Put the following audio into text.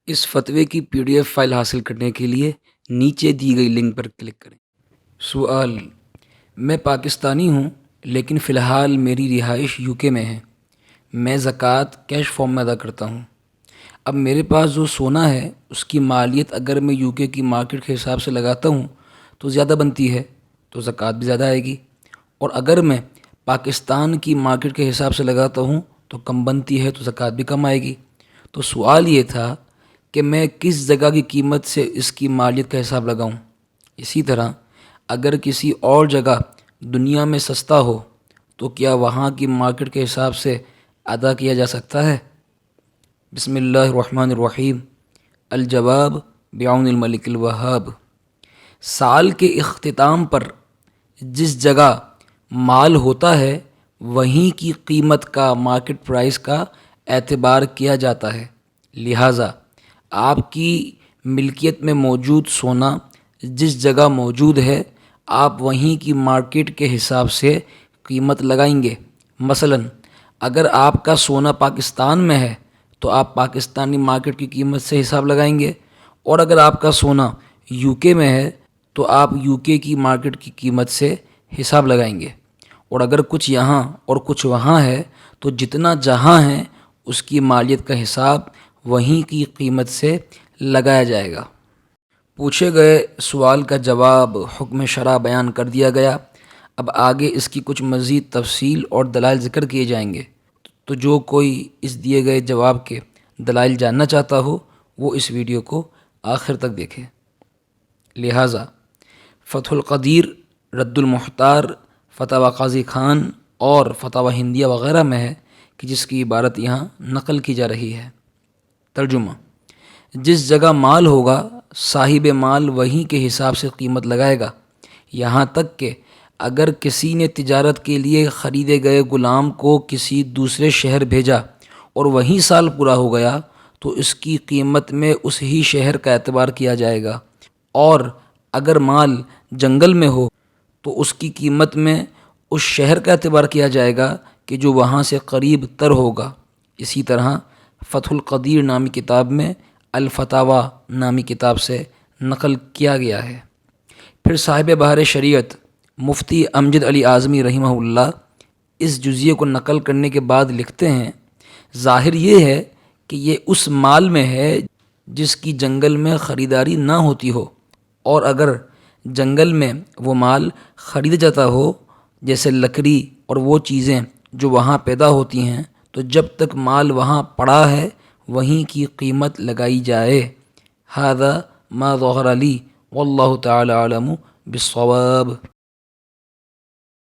اس فتوے کی PDF file حاصل کرنے کے لیے نیچے دی گئی لنک پر کلک کریں۔ سوال: میں پاکستانی ہوں لیکن فی الحال میری رہائش UK میں ہے۔ میں زکوٰۃ کیش فارم میں ادا کرتا ہوں۔ اب میرے پاس جو سونا ہے اس کی مالیت اگر میں UK کی مارکیٹ کے حساب سے لگاتا ہوں تو زیادہ بنتی ہے، تو زکوٰۃ بھی زیادہ آئے گی، اور اگر میں پاکستان کی مارکیٹ کے حساب سے لگاتا ہوں تو کم بنتی ہے، تو زکوٰۃ بھی کم آئے گی۔ تو سوال یہ تھا کہ میں کس جگہ کی قیمت سے اس کی مالیت کا حساب لگاؤں۔ اسی طرح اگر کسی اور جگہ دنیا میں سستا ہو تو کیا وہاں کی مارکیٹ کے حساب سے ادا کیا جا سکتا ہے؟ بسم اللہ الرحمن الرحیم۔ الجواب بعون الملک الوہاب۔ سال کے اختتام پر جس جگہ مال ہوتا ہے وہیں کی قیمت کا مارکیٹ پرائس کا اعتبار کیا جاتا ہے، لہٰذا آپ کی ملکیت میں موجود سونا جس جگہ موجود ہے آپ وہیں کی مارکیٹ کے حساب سے قیمت لگائیں گے۔ مثلا اگر آپ کا سونا پاکستان میں ہے تو آپ پاکستانی مارکیٹ کی قیمت سے حساب لگائیں گے، اور اگر آپ کا سونا UK میں ہے تو آپ UK کی مارکیٹ کی قیمت سے حساب لگائیں گے، اور اگر کچھ یہاں اور کچھ وہاں ہے تو جتنا جہاں ہے اس کی مالیت کا حساب وہیں کی قیمت سے لگایا جائے گا۔ پوچھے گئے سوال کا جواب حکم شرع بیان کر دیا گیا۔ اب آگے اس کی کچھ مزید تفصیل اور دلائل ذکر کیے جائیں گے، تو جو کوئی اس دیے گئے جواب کے دلائل جاننا چاہتا ہو وہ اس ویڈیو کو آخر تک دیکھے۔ لہٰذا فتح القدیر، رد المحتار، فتاوی قاضی خان اور فتاوی ہندیہ وغیرہ میں ہے کہ جس کی عبارت یہاں نقل کی جا رہی ہے۔ ترجمہ: جس جگہ مال ہوگا صاحب مال وہیں کے حساب سے قیمت لگائے گا، یہاں تک کہ اگر کسی نے تجارت کے لیے خریدے گئے غلام کو کسی دوسرے شہر بھیجا اور وہیں سال پورا ہو گیا تو اس کی قیمت میں اس ہی شہر کا اعتبار کیا جائے گا، اور اگر مال جنگل میں ہو تو اس کی قیمت میں اس شہر کا اعتبار کیا جائے گا کہ جو وہاں سے قریب تر ہوگا۔ اسی طرح فتح القدیر نامی کتاب میں الفتاوی نامی کتاب سے نقل کیا گیا ہے۔ پھر صاحب بحر شریعت مفتی امجد علی اعظمی رحمہ اللہ اس جزیے کو نقل کرنے کے بعد لکھتے ہیں: ظاہر یہ ہے کہ یہ اس مال میں ہے جس کی جنگل میں خریداری نہ ہوتی ہو، اور اگر جنگل میں وہ مال خریدا جاتا ہو جیسے لکڑی اور وہ چیزیں جو وہاں پیدا ہوتی ہیں، تو جب تک مال وہاں پڑا ہے وہیں کی قیمت لگائی جائے۔ ھذا ما ظہر لی واللہ تعالی اعلم بالصواب۔